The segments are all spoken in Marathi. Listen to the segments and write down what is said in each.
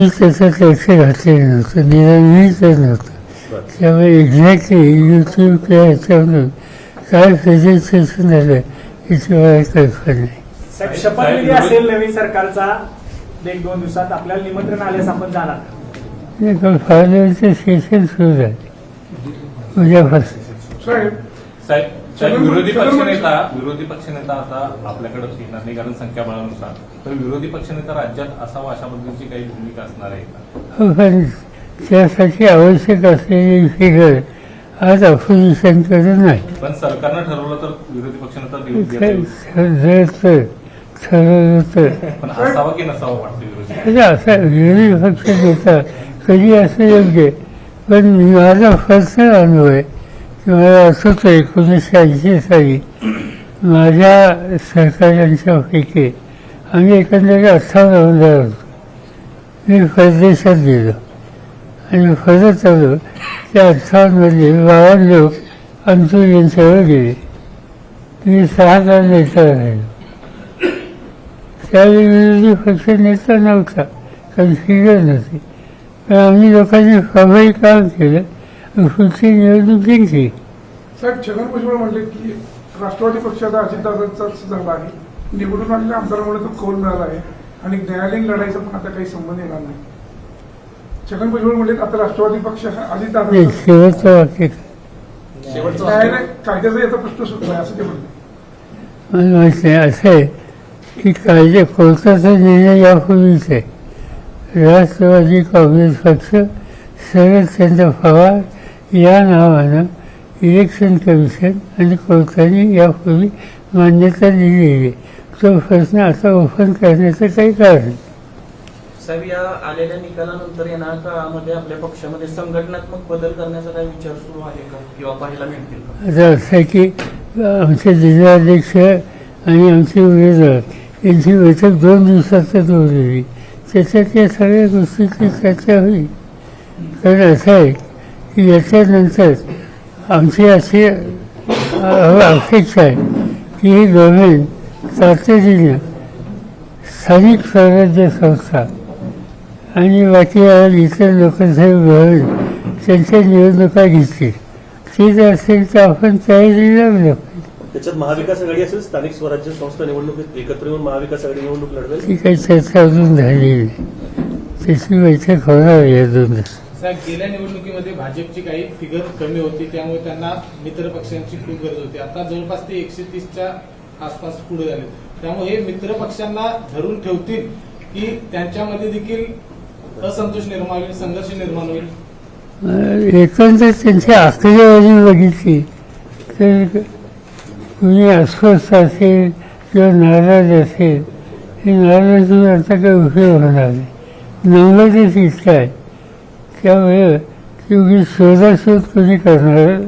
त्याच्यात लक्ष घातलेलं नव्हतं, निरामीच नव्हतं. त्यामुळे एक्झॅक्टली यूट्यूब किंवा ह्याच्यावरून काय प्रेझेंटेशन झालं याची मला कल्पना नाही. साहेब, शपथविधी असेल नवीन सरकारचा 1-2 दिवसात, आपल्याला निमंत्रण आल्यास आपण जाणार. फार्लमेंटचं सेशन सुरू झालं उद्यापासून. साहेब विरोधी पक्षनेता आता आपल्याकडे येणार नाही, कारण संख्याबळानुसार. तर विरोधी पक्षनेता राज्यात असावा अशा पद्धतीची काही भूमिका असणार आहे का? हो, पण त्यासाठी आवश्यक असलेली फिगर आज अपोजिशनकडे नाही. पण सरकारनं ठरवलं तर विरोधी पक्षनेता जर ठरवलं तर पण असावा की नसावा वाटतं विरोधी? असा विरोधी पक्ष नेता कधी असं योग्य. पण माझा पर्सनल अनुभव आहे की मला असंच 1980 साली माझ्या सहकार्यांच्यापैकी आम्ही एकंदरीत 58 आमदार होतो. मी परदेशात गेलो आणि परत आलो. त्या 58 52 लोक आमचं यांच्यावर गेले. मी 6 तास नेता राहिलो. त्यावेळी विरोधी पक्ष नेता नव्हता, कारण फिगर नव्हती. पण आम्ही लोकांनी प्रभावी काम केलं, पुढची निवडणूक जिंकली. साहेब, छगन भुजबळ म्हणले की राष्ट्रवादी पक्षाचा अजितदादांचाच झाला आहे, निवडून आलेल्या आमदारांमुळे तो कौल मिळाला आहे आणि न्यायालयीन लढाईचा पण आता काही संबंध येणार नाही. छगन भुजबळ म्हणले आता राष्ट्रवादी पक्ष हा अजितदादा शेवटचं वाक्य न्यायालय कायद्याचा याचा प्रश्न सुटला असं ते म्हणले. मला माहिती आहे. असं आहे की कायदे कोर्टाचा निर्णय यापूर्वीच आहे. राष्ट्रवादी काँग्रेस पक्ष शरदचंद्र पवार या नावानं इलेक्शन कमिशन आणि कोर्टाने यापूर्वी मान्यता दिलेली आहे. तो प्रश्न आता ओपन करण्याचं काही कारण नाही. साहेब, या आलेल्या निकालानंतर येणाऱ्या काळामध्ये आपल्या पक्षामध्ये संघटनात्मक बदल करण्याचा काही विचार सुरू आहे का, किंवा पाहायला मिळतील का? आता असं आहे की आमचे जिल्हाध्यक्ष आणि आमचे उमेदवार यांची बैठक 2 दिवसातच बोललेली. त्याच्यात या सगळ्या गोष्टीची चर्चा होईल. कारण असं आहे की याच्यानंतर आमची अशी अपेक्षा आहे की हे गव्हर्नमेंट तातडीनं स्थानिक स्वराज्य संस्था आणि बाकी इतर लोकांसाठी गव्हर्नमेंट त्यांच्या निवडणुका घेतील. ते जर असेल तर आपण तयारी लागलं पाहिजे. त्याच्यात महाविकास आघाडी असेल, स्थानिक स्वराज्य संस्था निवडणुकीत एकत्र येऊन महाविकास आघाडी निवडणूक लढवेल. ती काही चर्चा अजून झालेली नाही. त्याची बैठक होणार या 2 दिवस. साहेब, गेल्या निवडणुकीमध्ये भाजपची काही फिगर कमी होती, त्यामुळे त्यांना मित्र पक्षांची खूप गरज होती. आता जवळपास ते 130च्या आसपास पुढे झाले. त्यामुळे हे मित्र पक्षांना धरून ठेवतील की त्यांच्यामध्ये देखील असंतोष निर्माण होईल, संघर्ष निर्माण होईल? एकंदर त्यांची आकडेवारी बघितली तर कुणी अस्वस्थ असेल किंवा नाराज असेल, हे नाराज होऊन आता काही उपयोग होणार नाही. नंबरच इतका आहे. त्यामुळे ती शोधाशोध कोणी करणार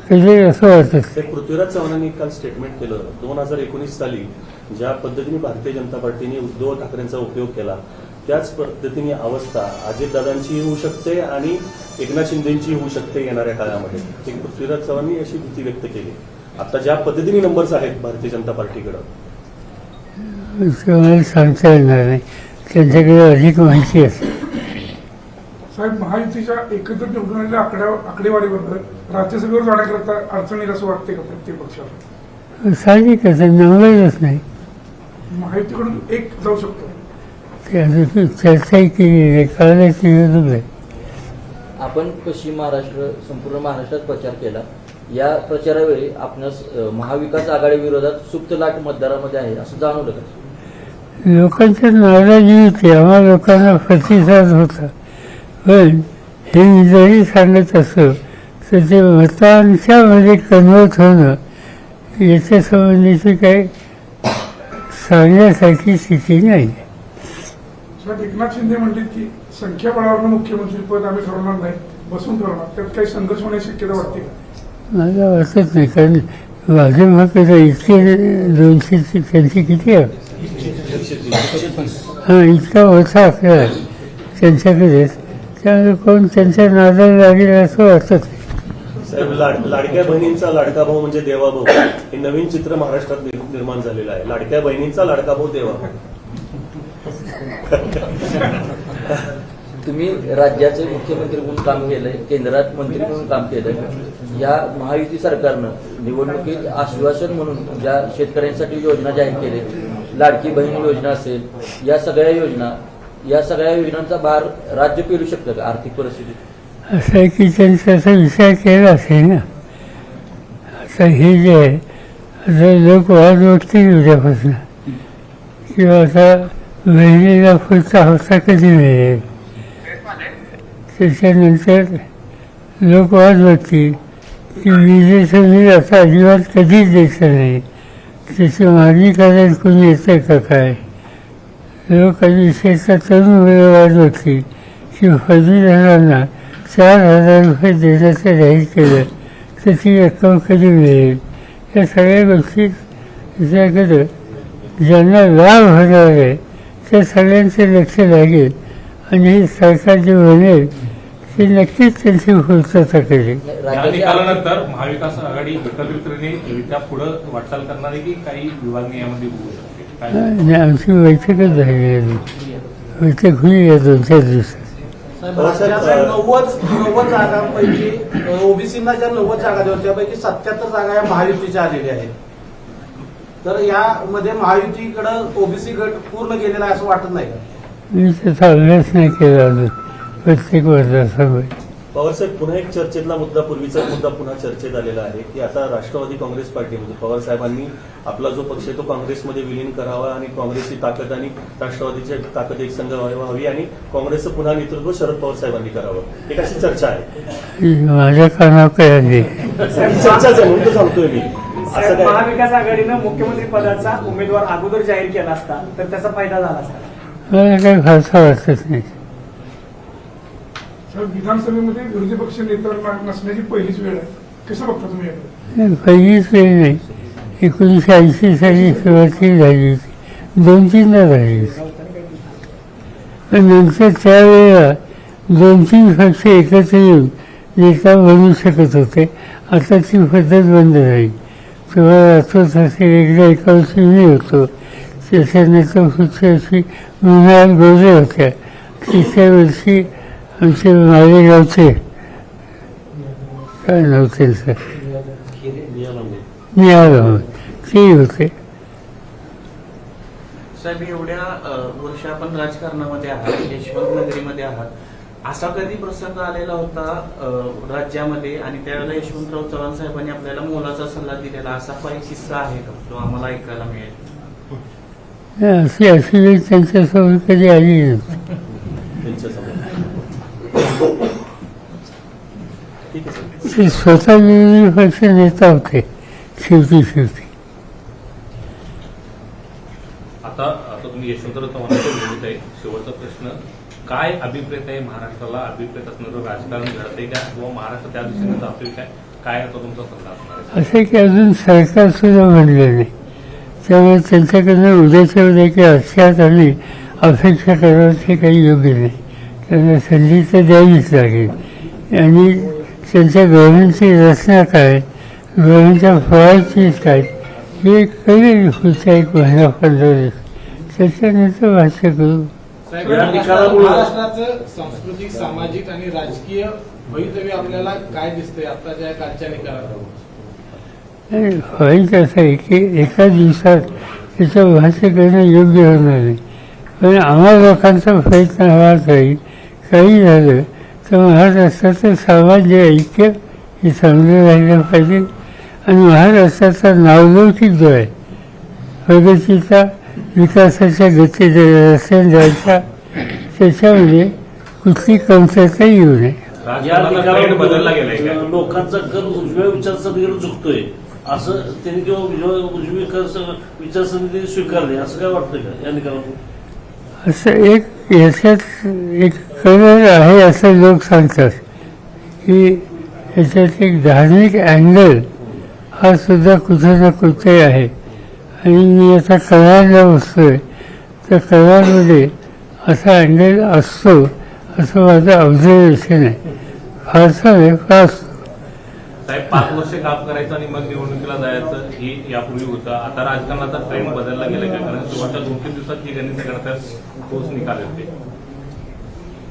कधी असं वाटत. पृथ्वीराज चव्हाणांनी काल स्टेटमेंट केलं, 2019 साली ज्या पद्धतीने भारतीय जनता पार्टीने उद्धव ठाकरेंचा उपयोग केला त्याच पद्धतीने अवस्था अजितदादांची होऊ शकते आणि एकनाथ शिंदेची होऊ शकते येणाऱ्या काळामध्ये. पृथ्वीराज चव्हाणांनी अशी भीती व्यक्त केली. आता ज्या पद्धतीने नंबर्स आहेत भारतीय जनता पार्टीकडं, मला सांगता येणार नाही. त्यांच्याकडे अधिक माहिती असेल. साहेब, महायुतीच्या एकत्र निवडून आलेल्या आकडेवारीबद्दल राज्यसभेवर जाण्याकरता अडचणीत असं वाटते का प्रत्येक पक्षाला? साहजिकच नंबरच नाही. महायुतीकडून एक जाऊ शकतो. ते अजून चर्चाही केली नाही. कालच निवडणूक आहे. आपण पश्चिम महाराष्ट्र, संपूर्ण महाराष्ट्रात प्रचार केला. या प्रचारावेळी आपणास महाविकास आघाडी विरोधात सुप्त लाट मतदारामध्ये आहे असं जाणवलं का? लोकांची नाराजी होती. आम्हा लोकांना प्रतिसाद होता. पण हे जरी सांगत असो तर ते मतांच्यामध्ये कन्वर्ट होणं याच्या संबंधीची काही सांगण्यासारखी स्थिती नाही. साहेब, एकनाथ शिंदे म्हणले की संख्याबळावरून मुख्यमंत्रीपद आम्ही ठरवणार नाही, बसून ठरवणार. त्यात काही संघर्ष होण्याची शक्यता वाटते का? मला वाटत नाही. कारण भाजपकडे इतके 200 त्यांची किती आहे? हां, इतका मोठा आकडा आहे त्यांच्याकडेच. त्यामुळे कोण त्यांच्या नादाला लागेल असं वाटत नाही. साहेब, लाडक्या बहिणींचा लाडका भाऊ म्हणजे देवाभाऊ हे नवीन चित्र महाराष्ट्रात निर्माण झालेलं आहे. लाडक्या बहिणींचा लाडका भाऊ देवाभाऊ. तुम्ही राज्याचे मुख्यमंत्री म्हणून काम केलंय, केंद्रात मंत्री म्हणून काम केलंय. या महायुती सरकारनं निवडणुकीत आश्वासन म्हणून ज्या शेतकऱ्यांसाठी योजना जाहीर केल्या, लाडकी बहीण योजना असेल, या सगळ्या योजनांचा भार राज्य पेलू शकतं का आर्थिक परिस्थिती? असं आहे की त्यांचा असा विचार केला असेल ना. आता हे जे आहे, आता लोक वाद बघतील उद्यापासून किंवा आता बहिणीला पुढचा हप्ता कधी मिळेल, त्याच्यानंतर लोक वाद बघतील की विजेचं बिल आता अजिबात कधीच द्यायचं नाही, त्याची मागणी करायला कोणी येतं का काय. लोक विशेषतः तरुण मुलं वाद बघतील की पदवीधरांना 4,000 रुपये देण्याचं जाहीर केलं तर ती रक्कम कधी मिळेल. या सगळ्या गोष्टी त्याच्याकडं ज्यांना लाभ होणार आहे त्या सगळ्यांचं लक्ष लागेल आणि हे सरकार जे बनेल ते नक्कीच त्यांची पूर्तता करेल. या निकालानंतर महाविकास आघाडी एकत्रितरित्या पुढे वाटचाल करणार आहे की काही विभागणी यामध्ये होऊ शकते काय? आणि आमची बैठकच झाली आहे, बैठक होईल या 2-4 दिवसात. साहेब 90 जागांपैकी ओबीसीना ज्या 90 जागा दिल्या त्यापैकी 77 जागा या महायुतीच्या आलेल्या आहेत. तर यामध्ये महायुतीकडे ओबीसी गट पूर्ण गेलेला आहे असं वाटत नाही का? मी त्याचा अभ्यास नाही केला अजून प्रत्येक मतदारसंघात. पवारसाहेब, पुन्हा एक चर्चेतला मुद्दा, पूर्वीचा मुद्दा पुन्हा चर्चेत आलेला आहे की आता राष्ट्रवादी काँग्रेस पार्टी म्हणजे पवार साहेबांनी आपला जो पक्ष आहे तो काँग्रेसमध्ये विलीन करावा आणि काँग्रेसची ताकद आणि राष्ट्रवादीची ताकद एक संघ व्हावी आणि काँग्रेसचं पुन्हा नेतृत्व शरद पवार साहेबांनी करावं, एक अशी चर्चा आहे. माझ्या कानावर काय आली चर्चाच आहे म्हणून तो सांगतोय मी. असं काय महाविकास आघाडीनं मुख्यमंत्री पदाचा उमेदवार अगोदर जाहीर केला असता तर त्याचा फायदा झाला असता? मला काही फारसा वाटत नाही. तर विधानसभेमध्ये विरोधी पक्ष नेता नसण्याची पहिलीच वेळ आहे, कसं बघता तुम्ही याकडे? पहिलीच वेळ नाही, 1980 साली सुरुवाती झाली होती, 2-3दा झाली होती. पण नंतर त्यावेळेला 2-3 पक्ष एकत्र येऊन नेता बनवू शकत होते. आता ती पद्धत बंद झाली. तेव्हा राहतोच असे वेगळ्या एका वर्षी मी होतो, त्याच्यानंतर पुढच्या वर्षी मृणाल गोरे होत्या, तिसऱ्या वर्षी आमचे मालेगावचे काय नाव त्यांचं मिळालं ते होते. साहेब, एवढ्या वर्ष आपण राजकारणामध्ये आहात, यशवंत नगरीमध्ये आहात, असा कधी प्रसंग आलेला होता राज्यामध्ये आणि त्यावेळेला यशवंतराव चव्हाण साहेबांनी आपल्याला मोलाचा सल्ला दिलेला, असा काही किस्सा आहे का जो आम्हाला ऐकायला मिळेल? अशी वेळ त्यांच्यासोबत कधी आली नव्हती. ते स्वतः विरोधी पक्ष नेता होते शेवटी. आता तुम्ही यशवंतराव चव्हाणांच्या विरोधात आहे. शेवटचा प्रश्न, काय अभिप्रेत आहे महाराष्ट्राला? अभिप्रेत असणारं राजकारण घडतंय का किंवा महाराष्ट्र त्या दिशेने जातोय काय आता तुमचा सल्ला असणार आहे? असं की अजून सरकार सुद्धा बनलं नाही, त्यामुळे त्यांच्याकडनं उद्याच्या उद्या काही अक्षात आणि अपेक्षा करावं हे काही योग्य नाही. त्यांना संधी तर द्यावीच लागेल आणि त्यांच्या गव्हर्नमेंटची रचना काय, गव्हर्नमेंटच्या फळाची काय हे कळेल पुढच्या 1 महिना 15 दिवस, त्याच्यानंतर भाष्य करू. साहेब, महाराष्ट्राचं सांस्कृतिक, सामाजिक आणि राजकीय भवितव्य आपल्याला काय दिसतंय आताच्या कालच्या निकालात? व्हायचं असं आहे की एका दिवसात त्याचं भाष्य करणं योग्य होणार नाही, पण आम्हा लोकांचा प्रयत्न हवाच राहील. काही झालं तर महाराष्ट्राचं सामान्य ऐक्य हे चांगलं राहिलं पाहिजे आणि महाराष्ट्राचा नावलौकिक जो आहे प्रगतीचा, विकासाच्या गती रस्त्याने जायचा, त्याच्यामध्ये कुठली कमतरता येऊ नये. बदलला गेलाय का? लोकांचा कल उजव्या विचारसरणीकडे झुकतोय असं त्यांनी किंवा उजवी विचारसरणी स्वीकारली असं काय वाटतं का या निकालातून? असं एक याच्यात एक कलर आहे असं लोक सांगतात की याच्यात एक धार्मिक अँगल हा सुद्धा कुठे ना कुठे आहे. आणि मी आता करारला बसतोय तर करारमध्ये असा अँगल असतो असं माझं ऑब्झर्वेशन आहे. फारसा नाही, फार. साहेब, 5 वर्ष काम करायचं आणि मग निवडणुकीला जायचं ही यापूर्वी होतं. आता राजकारणाचा ट्रेंड बदलला गेला का? कारण शेवटच्या 2-3 दिवसात ही गणित करतात ठोस निकाल येते.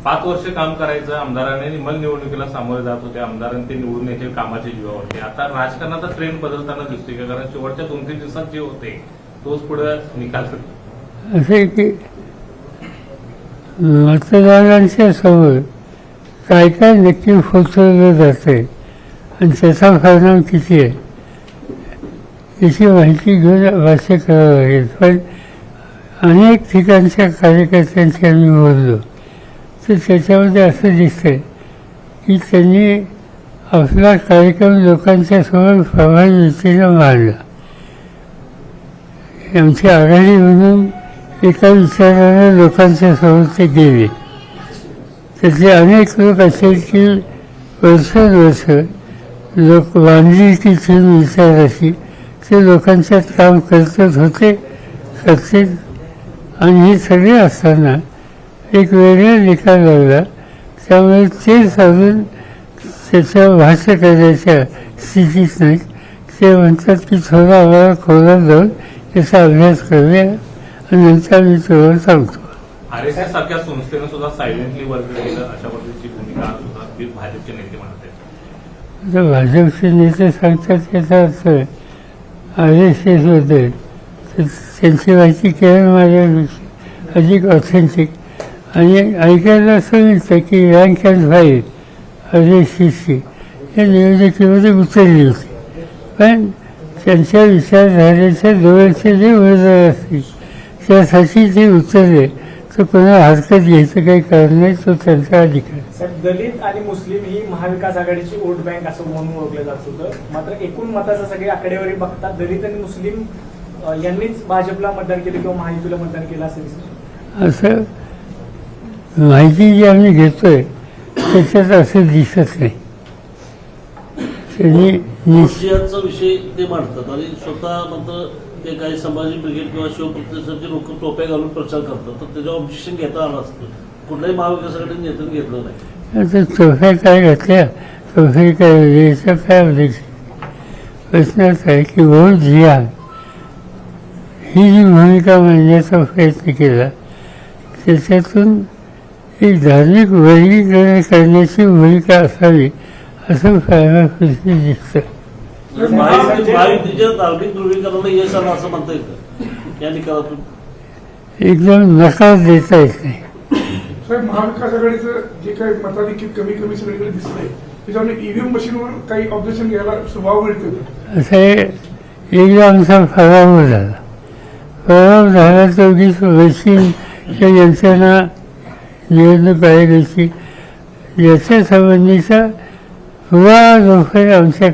5 वर्ष काम करायचं आमदारांनी मग निवडणुकीला सामोरे जात होते आमदारांनी ते निवडून यायचे कामाच्या जीवावरती. आता राजकारणाचा ट्रेंड बदलताना दिसतोय का? कारण शेवटच्या 2-3 दिवसात जे होते तोच पुढे निकाल. असं आहे की मतदारांच्या समोर काय काय नक्की पोचवलं जाते आणि त्याचा परिणाम किती आहे याची माहिती घेऊन भाष्य करावं लागेल. पण अनेक ठिकाणच्या कार्यकर्त्यांशी आम्ही बोललो तर त्याच्यामध्ये असं दिसतंय की त्यांनी आपला कार्यक्रम लोकांच्या समोर प्रभावी रीतीनं मांडला. आमची आघाडी म्हणून एका विचारानं लोकांच्या समोर ते गेले. त्यातले अनेक लोक असेल की वर्षानुवर्ष लोक बांधिलकीची विचाराशी ते लोकांच्यात काम करतच होते करतील. आणि हे सगळे असताना एक वेगळा निकाल लागला त्यामुळे तेच अजून त्याच्यावर भाष्य करायच्या स्थितीत नाही. ते म्हणतात की थोडा आम्हाला खोलात जाऊन याचा अभ्यास करूया आणि नंतर मी तुला सांगतो. RSS सारख्या संस्थेनं सुद्धा सायलेंटली वर्ग केलं अशा पद्धतीची भूमिका सुद्धा भाजपचे नेते म्हणत आहेत. आता भाजपचे नेते सांगतात त्याचा अर्थ RSS बद्दल त्यांची माहिती केवळ माझ्यापेक्षा अधिक ऑथेंटिक आणि ऐकायला असं मिळतं की रँक अँड फाईल RSSची या निवडणुकीमध्ये उतरली होती. पण त्यांच्या विचारधारेच्या जवळचे जे उमेदवार असतील त्यासाठी ते उतरले तर कोणाला हरकत घ्यायचं काही कारण नाही. तो त्यांचा अधिकार. साहेब, दलित आणि मुस्लिम ही महाविकास आघाडीची वोट बँक असं म्हणून ओळखलं जात होतं. मात्र एकूण मताचा सगळी आकडेवारी बघता दलित आणि मुस्लिम यांनीच भाजपला मतदान केलं किंवा महायुतीला मतदान केलं असं दिसतं. असं माहिती जी आम्ही घेतोय त्याच्यात असं दिसत नाही. त्यांनी राजकीयाचा विषय ते मांडतात आणि स्वतः मात्र ते काही संभाजी ब्रिगेड किंवा शिवप्रतिष्ठानचे लोक टोप्या घालून प्रचार करतात तर त्याच्यावर ऑब्जेक्शन घेता आलं असतं. कुठल्याही महाविकास आघाडीने नेत्याने घेतलं नाही. आता तोफे काय घातल्या तोफे काय याचा काय उद्देश. प्रश्न असा आहे की वोट जिहाद ही जी भूमिका मांडण्याचा प्रयत्न केला त्याच्यातून एक धार्मिक वर्गीकरण करण्याची भूमिका असावी असं फायदा दिसतं. महायुतीच्या धार्मिक ध्रुवीकरणाला यश आलं असं म्हणता येतं या निकालातून. एकदम नकार देता येत नाही. साहेब, महाविकास आघाडीचं जे काही मताधिक्य कमी कमी सगळीकडे दिसतंय त्याच्यामुळे ईव्हीएम मशीनवर काही ऑब्जेक्शन घ्यायला स्वभाव मिळतो. असं एकदा आमचा पराभव झाला. पराभव झाला तर उगीच मशीनच्या यंत्रणा निवडणूक आयोगाची याच्या संबंधीचा पुरा लोक आमच्याकडे